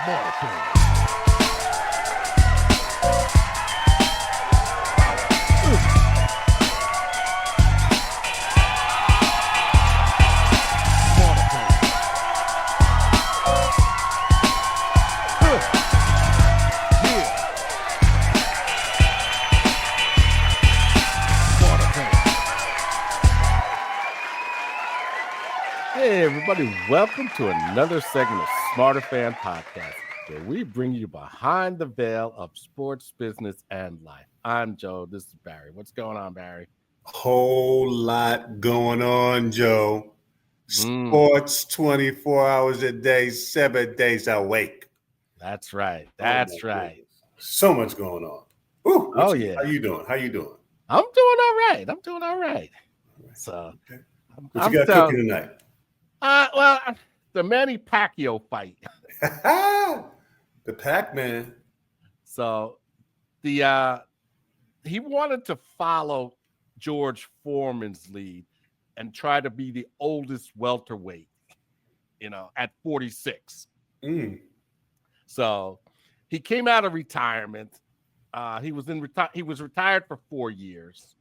Smarterfan. Hey everybody, welcome to another segment of Smarterfan Podcast, where we bring you behind the veil of sports, business, and life. I'm Joe, this is Barry. What's going on, Barry? Whole lot going on, Joe. Sports 24 hours a day, 7 days a week. That's right. That's right. Goodness. So much going on. Ooh, yeah. How you doing? I'm doing all right. So, okay. What you got cooking tonight? Well, the Manny Pacquiao fight. The Pac-Man. So, he wanted to follow George Foreman's lead and try to be the oldest welterweight, at 46. So he came out of retirement. He was retired for 4 years.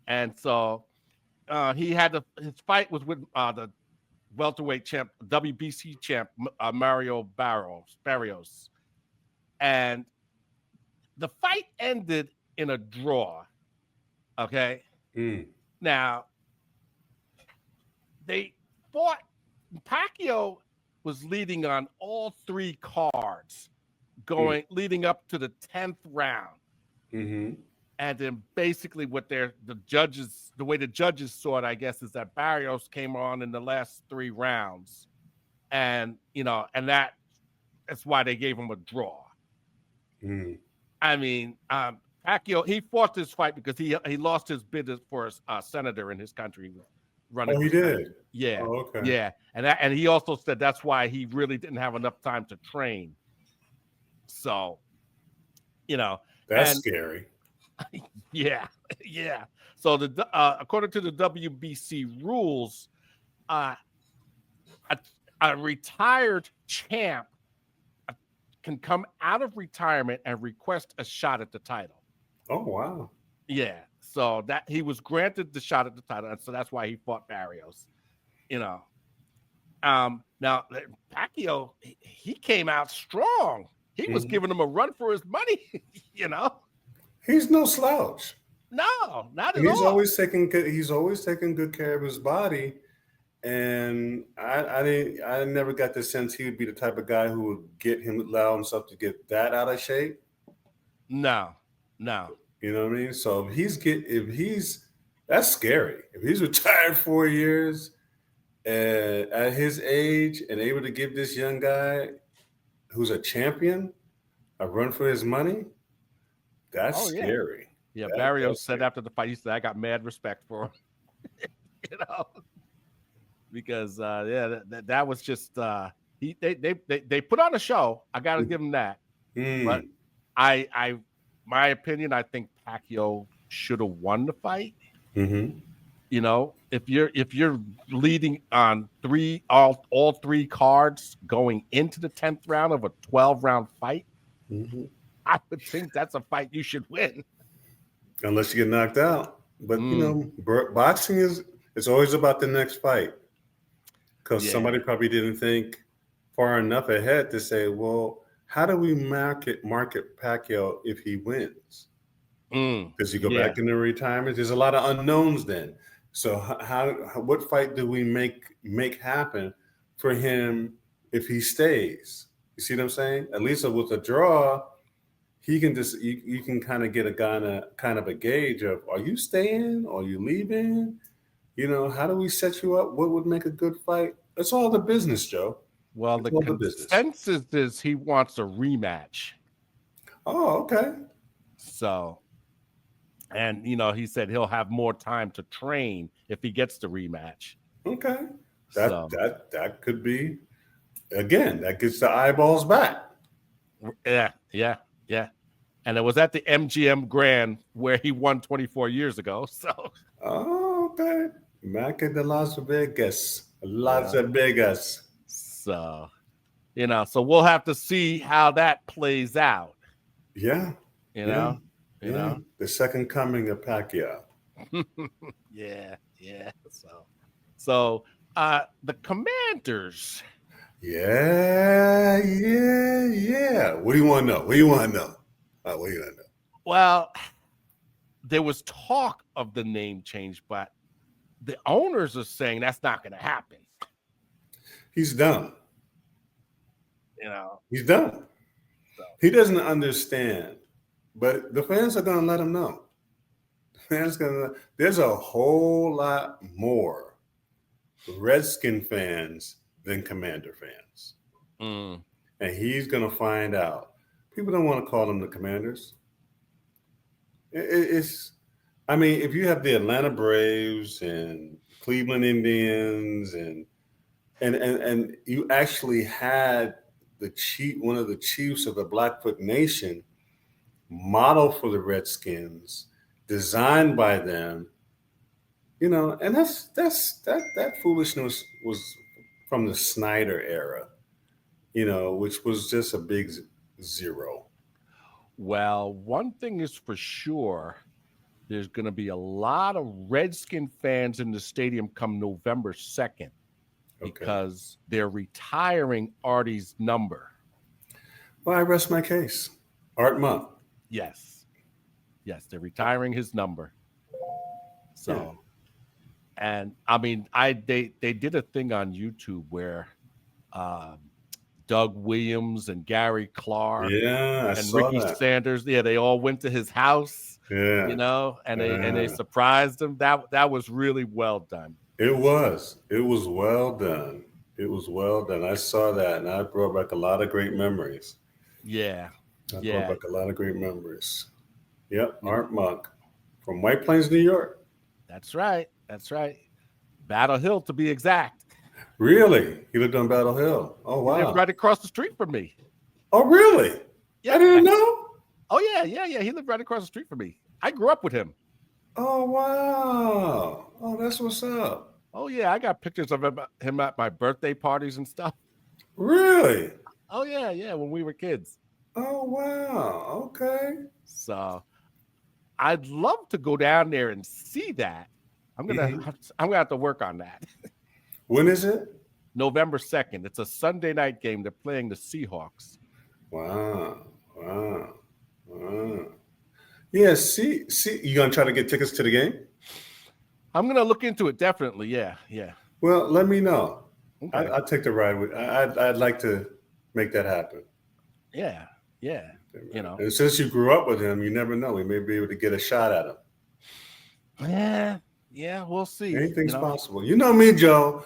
And so his fight was with the welterweight champ, WBC champ, Barrios. And the fight ended in a draw. Okay. Now, they fought. Pacquiao was leading on all three cards, leading up to the 10th round. And then basically the way the judges saw it, I guess, is that Barrios came on in the last 3 rounds. And, that's why they gave him a draw. I mean, Pacquiao, he fought this fight because he lost his bid for a senator in his country. Running. Oh, he did? Yeah. Oh, okay. Yeah. And he also said that's why he really didn't have enough time to train. So, That's scary. Yeah. So according to the WBC rules, a retired champ can come out of retirement and request a shot at the title. Oh, wow. Yeah. So that he was granted the shot at the title, and so that's why he fought Barrios. Now Pacquiao, he came out strong. He was giving him a run for his money. He's no slouch. No, not at He's all. always taking good care of his body, and I never got the sense he would be the type of guy who would allow himself to get that out of shape. No. You know what I mean? So that's scary. If he's retired 4 years at his age and able to give this young guy who's a champion a run for his money, that's scary. Yeah, Barrios said after the fight, he said, "I got mad respect for him," because that was just they put on a show. I got to give him that. But my opinion, I think Pacquiao should have won the fight. If you're leading on all three cards going into the 10th round of a 12-round fight, I would think that's a fight you should win. Unless you get knocked out. But boxing it's always about the next fight. Because somebody probably didn't think far enough ahead to say, well, how do we market Pacquiao if he wins? Does he go back into retirement? There's a lot of unknowns then. So what fight do we make happen for him if he stays? You see what I'm saying? At least with a draw, he can just you can kind of get kind of a gauge of, are you staying? Are you leaving? How do we set you up? What would make a good fight? It's all the business, Joe. Well, the consensus is he wants a rematch. Oh, okay. So, and he said he'll have more time to train if he gets the rematch. Okay. That could be, again, that gets the eyeballs back. Yeah. And it was at the MGM Grand where he won 24 years ago. So. Oh, okay. Back in the Las Vegas. So, So we'll have to see how that plays out. Yeah. You know. The second coming of Pacquiao. Yeah. So the Commanders. Yeah. What do you want to know? What do you want to know? Well, there was talk of the name change, but the owners are saying that's not going to happen. He's done. He's done. So. He doesn't understand, but the fans are going to let him know. There's a whole lot more Redskin fans than Commander fans. And he's going to find out. People don't want to call them the Commanders. I mean, if you have the Atlanta Braves and Cleveland Indians and you actually had one of the chiefs of the Blackfoot Nation model for the Redskins, designed by them, and that foolishness was from the Snyder era, which was just a big zero. Well, one thing is for sure, there's going to be a lot of Redskin fans in the stadium come November 2nd because they're retiring Artie's number. Well, I rest my case. Art Month. Yes, they're retiring his number. So, and I mean, they did a thing on YouTube where Doug Williams and Gary Clark and Ricky Sanders, they all went to his house, and they surprised him. That was really well done. It was well done. I saw that, and I brought back a lot of great memories. Yeah. Brought back a lot of great memories. Yep, Art Monk from White Plains, New York. That's right. Battle Hill, to be exact. Really? He lived on Battle Hill. Oh, wow. He lived right across the street from me. Oh, really? Yeah. I didn't know. Oh, yeah. He lived right across the street from me. I grew up with him. Oh, wow. Oh, that's what's up. Oh, yeah. I got pictures of him at my birthday parties and stuff. Really? Oh, yeah. When we were kids. Oh, wow. Okay. So I'd love to go down there and see that. I'm gonna have to work on that. When is it? November 2nd. It's a Sunday night game. They're playing the Seahawks. Wow. Yeah, see, you gonna try to get tickets to the game? I'm gonna look into it, definitely. Yeah. Well, let me know. Okay. I'll take the ride with. I'd like to make that happen. Yeah. And since you grew up with him, you never know. We may be able to get a shot at him. Yeah, we'll see. Anything's possible. You know me, Joe.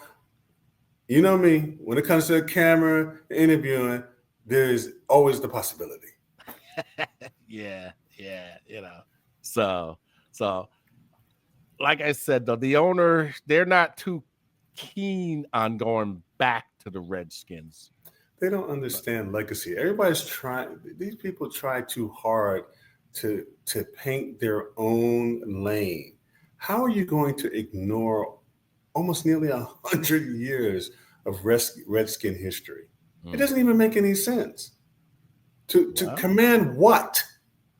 You know me. When it comes to a camera, interviewing, there's always the possibility. Yeah. So like I said, though, the owner, they're not too keen on going back to the Redskins. They don't understand legacy. Everybody's trying. These people try too hard to paint their own lane. How are you going to ignore almost nearly 100 years of Redskin history? It doesn't even make any sense. To command what?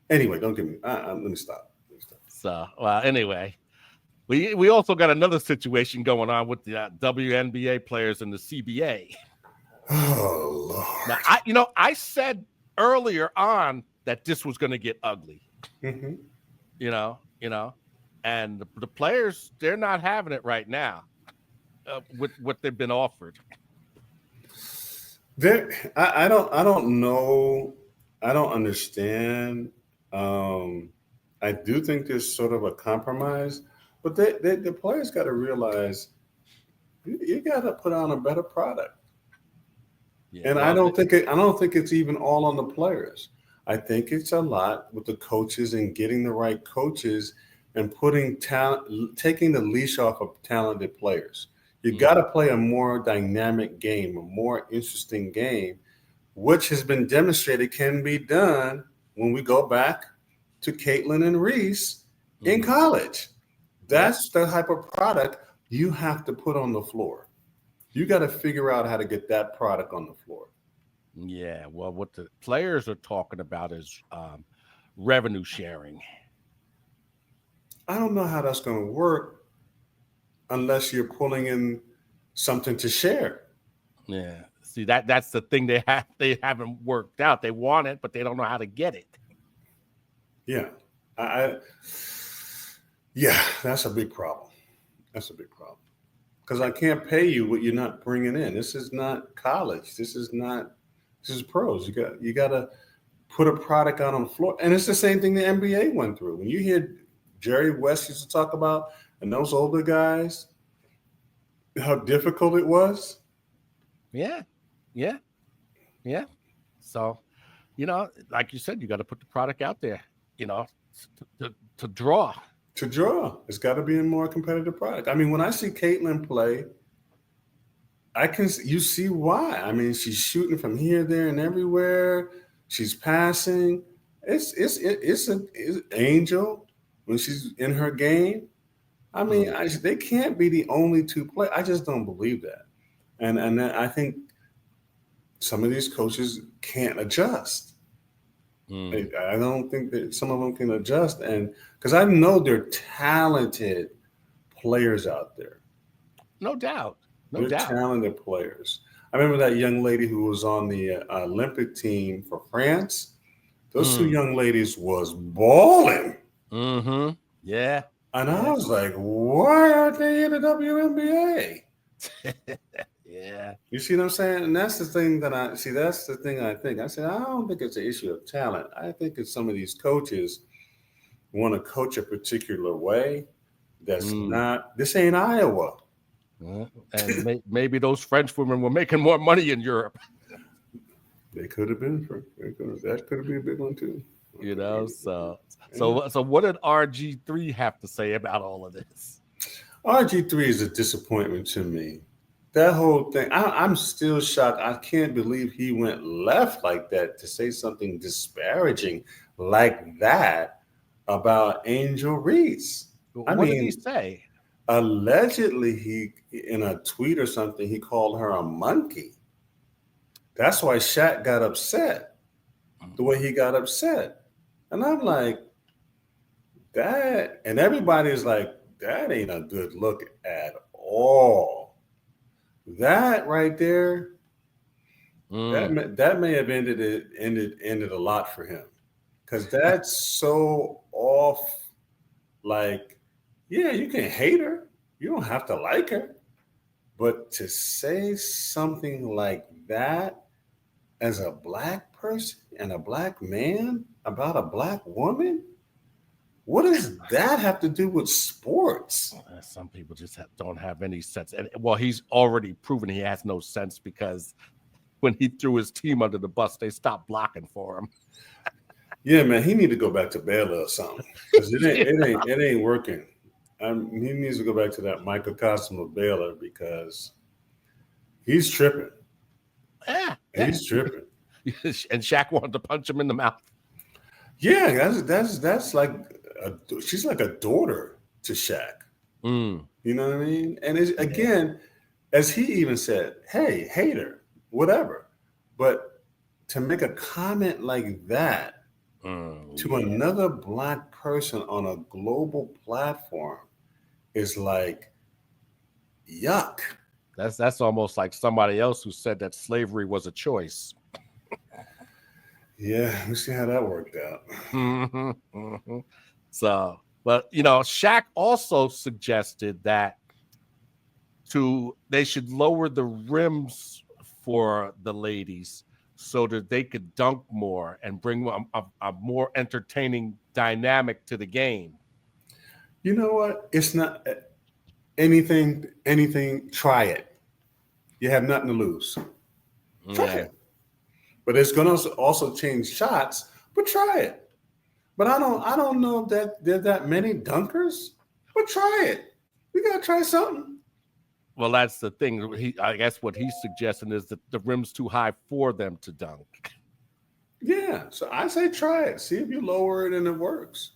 Anyway, don't give me. Let me stop. So, well, anyway, we also got another situation going on with the WNBA players in the CBA. Oh, Lord. Now, I said earlier on that this was going to get ugly. Mm-hmm. And the players, they're not having it right now with what they've been offered. I don't know. I don't understand. I do think there's sort of a compromise, but the players got to realize you got to put on a better product. Yeah, and I don't think it's even all on the players. I think it's a lot with the coaches and getting the right coaches and taking the leash off of talented players. You got to play a more dynamic game, a more interesting game, which has been demonstrated can be done when we go back to Caitlin and Reese in college. That's the type of product you have to put on the floor. You got to figure out how to get that product on the floor. Yeah, well, what the players are talking about is revenue sharing. I don't know how that's going to work unless you're pulling in something to share. Yeah, see that's the thing they haven't worked out. They want it, but they don't know how to get it. Yeah, I yeah, that's a big problem. That's a big problem because I can't pay you what you're not bringing in. This is not college. This is not. This is pros. You got to put a product out on the floor, and it's the same thing the NBA went through. When you hear Jerry West used to talk about, and those older guys, how difficult it was. Yeah, yeah, yeah. So, like you said, you got to put the product out there. You know, to draw. To draw, it's got to be a more competitive product. I mean, when I see Caitlin play, you see why. I mean, she's shooting from here, there, and everywhere. She's passing. It's Angel when she's in her game. I mean, they can't be the only two play. I just don't believe that, and I think some of these coaches can't adjust. I don't think that some of them can adjust, and because I know they're talented players out there. No doubt. No They're doubt. talented players. I remember that young lady who was on the Olympic team for France. Those two young ladies was balling. Mm-hmm. Yeah. And I was like, why aren't they in the WNBA? Yeah. You see what I'm saying? And that's the thing that I see. That's the thing I think. I said, I don't think it's an issue of talent. I think it's some of these coaches want to coach a particular way. That's not, this ain't Iowa. And maybe those French women were making more money in Europe. They could have been. That could have been a big one too. So what did RG3 have to say about all of this? RG3 is a disappointment to me. That whole thing, I'm still shocked. I can't believe he went left like that to say something disparaging like that about Angel Reese. What did he say? Allegedly, he in a tweet or something, he called her a monkey. That's why Shaq got upset, the way he got upset. And I'm like, that, and everybody's like, that ain't a good look at all. That right there, that may have ended a lot for him. Because that's so off. Like, yeah, you can hate her. You don't have to like her. But to say something like that as a black person and a black man about a black woman, what does that have to do with sports? Some people just don't have any sense. And well, he's already proven he has no sense because when he threw his team under the bus, they stopped blocking for him. Yeah, man, he need to go back to Baylor or something because it ain't working. He needs to go back to that microcosm of Baylor because he's tripping. Yeah, he's tripping. And Shaq wanted to punch him in the mouth. Yeah, that's like she's like a daughter to Shaq. You know what I mean? And again, as he even said, "Hey, hater, whatever," but to make a comment like that to another black person on a global platform is like yuck. That's almost like somebody else who said that slavery was a choice. Yeah, we see how that worked out. So, but Shaq also suggested that they should lower the rims for the ladies so that they could dunk more and bring a more entertaining dynamic to the game. You know what? It's not anything. Try it. You have nothing to lose. Try it. But it's going to also change shots. But try it. But I don't know if there's that many dunkers. But try it. We got to try something. Well, that's the thing. I guess what he's suggesting is that the rim's too high for them to dunk. Yeah, so I say try it. See if you lower it and it works.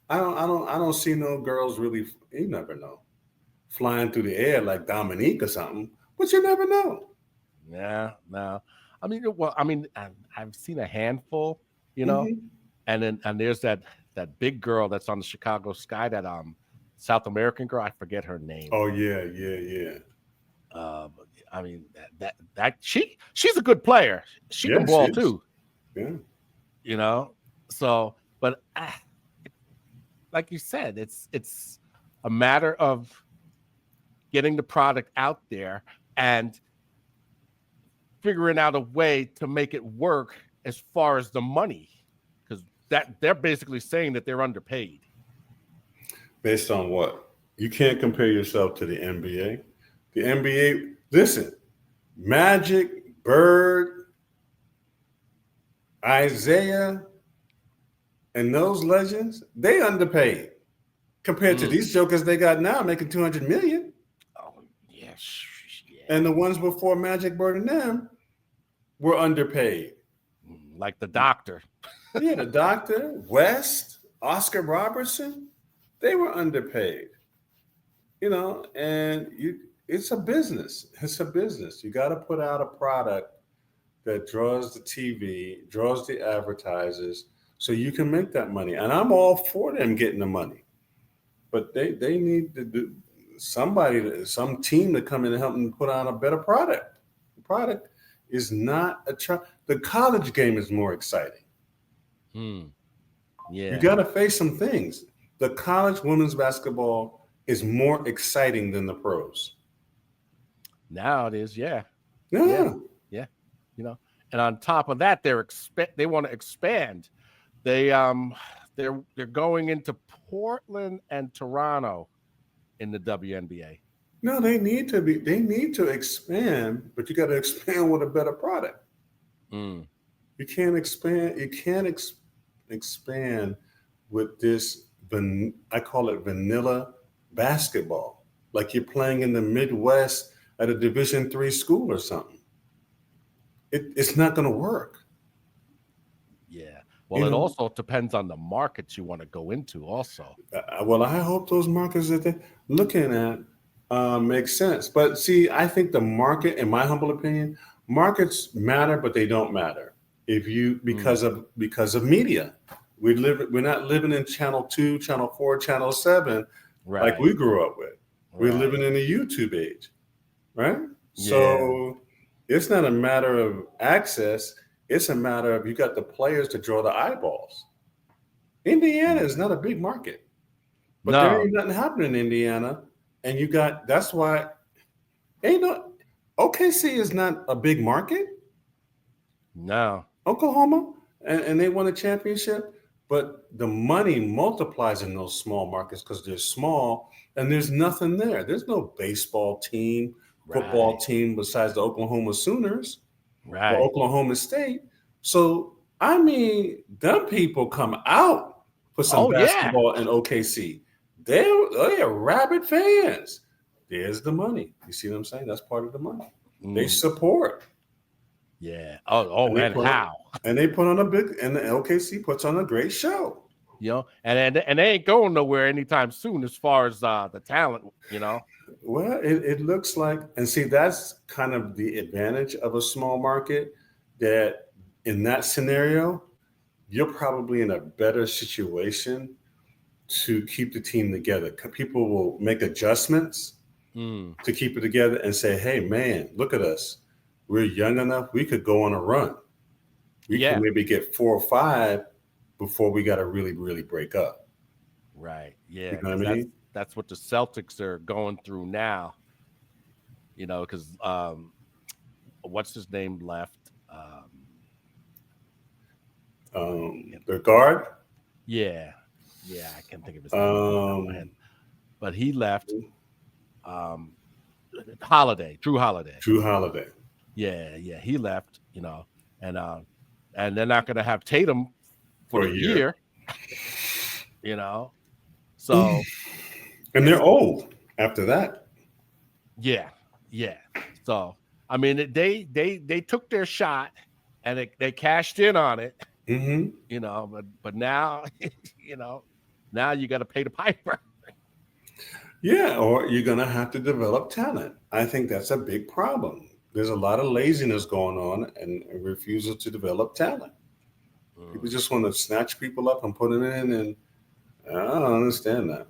I don't see no girls really. You never know, flying through the air like Dominique or something. But you never know. Yeah, no. I mean, well, I mean, I've seen a handful, Mm-hmm. and there's that big girl that's on the Chicago Sky, that South American girl. I forget her name. Oh yeah. Uh, I mean, she's a good player. She can Yeah, she ball is. too, Yeah. So, but like you said, it's a matter of getting the product out there and figuring out a way to make it work as far as the money, because that they're basically saying that they're underpaid. Based on what? You can't compare yourself to the NBA. The NBA, listen, Magic, Bird, Isaiah, and those legends, they underpaid compared to these jokers they got now making 200 million. Oh yes, And the ones before Magic, Bird, and them were underpaid. like the Doctor. Yeah, the Doctor, West, Oscar Robertson, they were underpaid. And it's a business. It's a business. You got to put out a product that draws the TV, draws the advertisers, so you can make that money. And I'm all for them getting the money, but they need to do some team to come in and help them put on a better product. The product is not the college game is more exciting. Yeah, You got to face some things. The college women's basketball is more exciting than the pros. now it is. Yeah. Yeah. And on top of that, they want to expand. They're going into Portland and Toronto in the WNBA. No, they need to expand, but you got to expand with a better product. You can't expand with this, I call it vanilla basketball, like you're playing in the Midwest at a Division III school or something. It's not going to work. Yeah. Well, it also depends on the markets you want to go into also. Well, I hope those markets that they're looking at make sense. But see, I think the market, in my humble opinion, markets matter, but they don't matter because of media. We're not living in channel 2, channel 4, channel 7 like we grew up with. We're living in the YouTube age, right? So it's not a matter of access. It's a matter of you got the players to draw the eyeballs. Indiana is not a big market, but there ain't nothing happening in Indiana. And that's why OKC is not a big market. No. Oklahoma, and they won a championship, but the money multiplies in those small markets because they're small and there's nothing there. There's no baseball team, football team besides the Oklahoma Sooners or Oklahoma State. So, I mean, them people come out for some basketball in OKC. They're rabid fans. There's the money. You see what I'm saying? That's part of the money. They support. Yeah. And how? And they put on and the LKC puts on a great show. And they ain't going nowhere anytime soon as far as the talent, Well, it looks like, and see, that's kind of the advantage of a small market, that in that scenario, you're probably in a better situation to keep the team together. People will make adjustments to keep it together and say, hey, man, look at us. We're young enough. We could go on a run. We can maybe get 4 or 5 before we got to really, really break up. Right. Yeah. You know what I mean? That's what the Celtics are going through now. Because what's his name left? The guard? Yeah. Yeah, I can't think of his name. But he left. Drew Holiday. Yeah, he left, and they're not going to have Tatum for a year. So, and they're old after that. Yeah. So, I mean, they took their shot and they cashed in on it. But now, now you got to pay the piper. Yeah, or you're going to have to develop talent. I think that's a big problem. there's a lot of laziness going on and refusal to develop talent. People just want to snatch people up and put it in, and I don't understand that.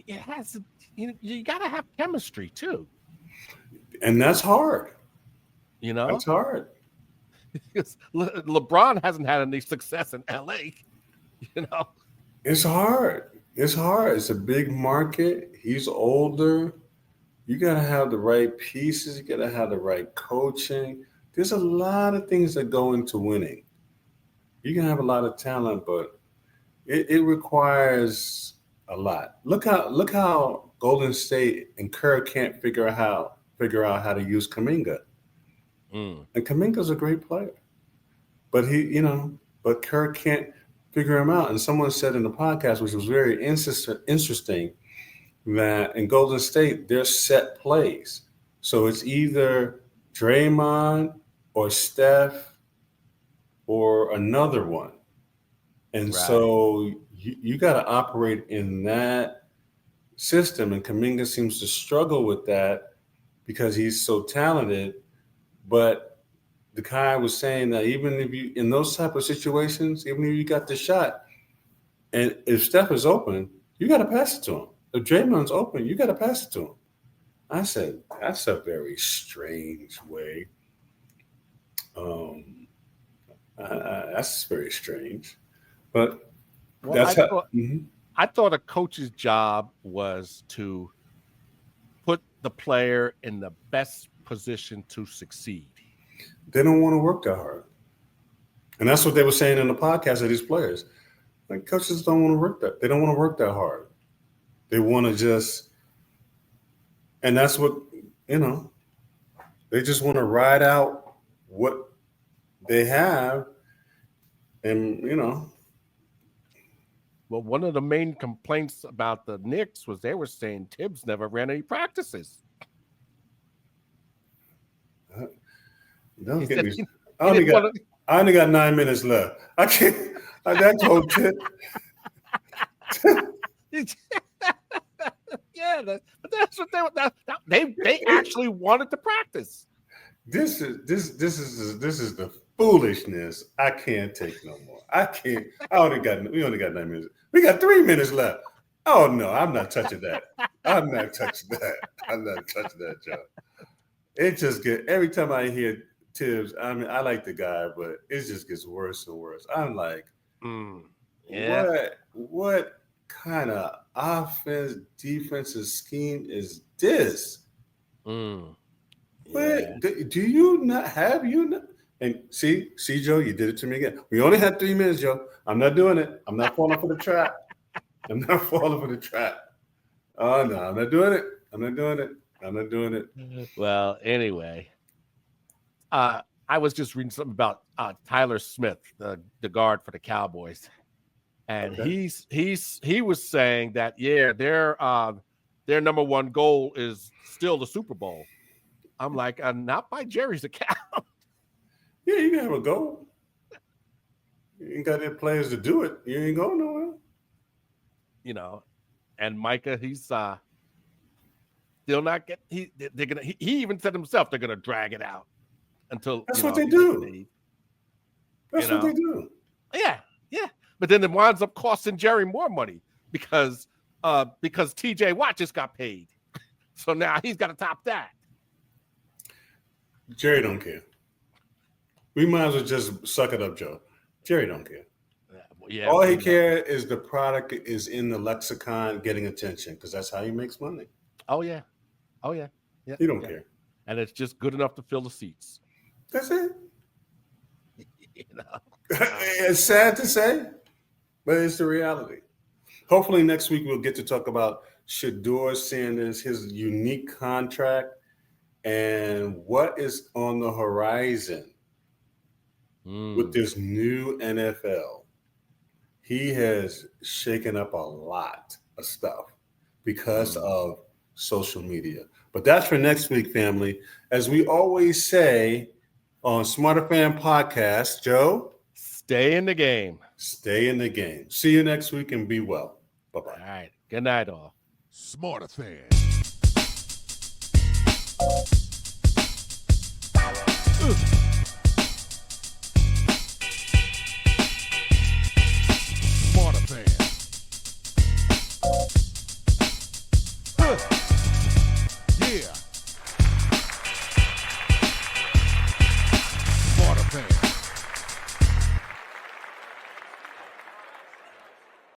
It has, you got to have chemistry too. And that's hard. That's hard. Because LeBron hasn't had any success in LA. It's hard. It's a big market. He's older. You got to have the right pieces. You got to have the right coaching. There's a lot of things that go into winning. You can have a lot of talent, but it requires a lot. Look how Golden State and Kerr can't figure out how to use Kuminga. And Kuminga's a great player, but but Kerr can't figure him out. And someone said in the podcast, which was very interesting, that in Golden State there's set plays, so it's either Draymond or Steph or another one, and so you got to operate in that system. And Kuminga seems to struggle with that because he's so talented. But the guy was saying that even if you, in those type of situations, even if you got the shot, and if Steph is open, you got to pass it to him. If Draymond's open, you got to pass it to him. I said, that's a very strange way. That's very strange. But I thought a coach's job was to put the player in the best position to succeed. They don't want to work that hard. And that's what they were saying in the podcast of these players. Like, coaches don't want to work that. They don't want to work that hard. They want to just, and that's what, they just want to ride out what they have. And, Well, one of the main complaints about the Knicks was they were saying Tibbs never ran any practices. Don't get me. I only got 9 minutes left. I can't. That whole tip. Yeah, but that's what they actually wanted to practice. This is the foolishness. I can't take no more. I can't. We only got 9 minutes. We got 3 minutes left. Oh no, I'm not touching that. I'm not touching that, Joe. It just every time I hear Tibbs, I mean, I like the guy, but it just gets worse and worse. I'm like, what kind of offense, defensive scheme is this? What, do you not have And see, Joe, you did it to me again. We only had 3 minutes, Joe. I'm not doing it. I'm not falling for the trap. I'm not falling for the trap. Oh no, I'm not doing it. Well, anyway, I was just reading something about Tyler Smith, the guard for the Cowboys, and he was saying that their number one goal is still the Super Bowl. I'm like, not by Jerry's account. Yeah, you can have a goal. You ain't got any players to do it. You ain't going nowhere. And Micah, he's still not get. He even said himself they're gonna drag it out until that's what they do. That's what they do. Yeah. But then it winds up costing Jerry more money because TJ Watt just got paid, so now he's got to top that. Jerry don't care. We might as well just suck it up, Joe. Jerry don't care. Yeah. All he cares is the product is in the lexicon getting attention because that's how he makes money. Oh yeah. He don't care. And it's just good enough to fill the seats. That's it. It's sad to say, but it's the reality. Hopefully next week we'll get to talk about Shedeur Sanders, his unique contract, and what is on the horizon with this new NFL. He has shaken up a lot of stuff because of social media. But that's for next week, family. As we always say on Smarterfan Podcast, Joe, stay in the game. Stay in the game. See you next week and be well. Bye-bye. All right. Good night, all. Smarterfan.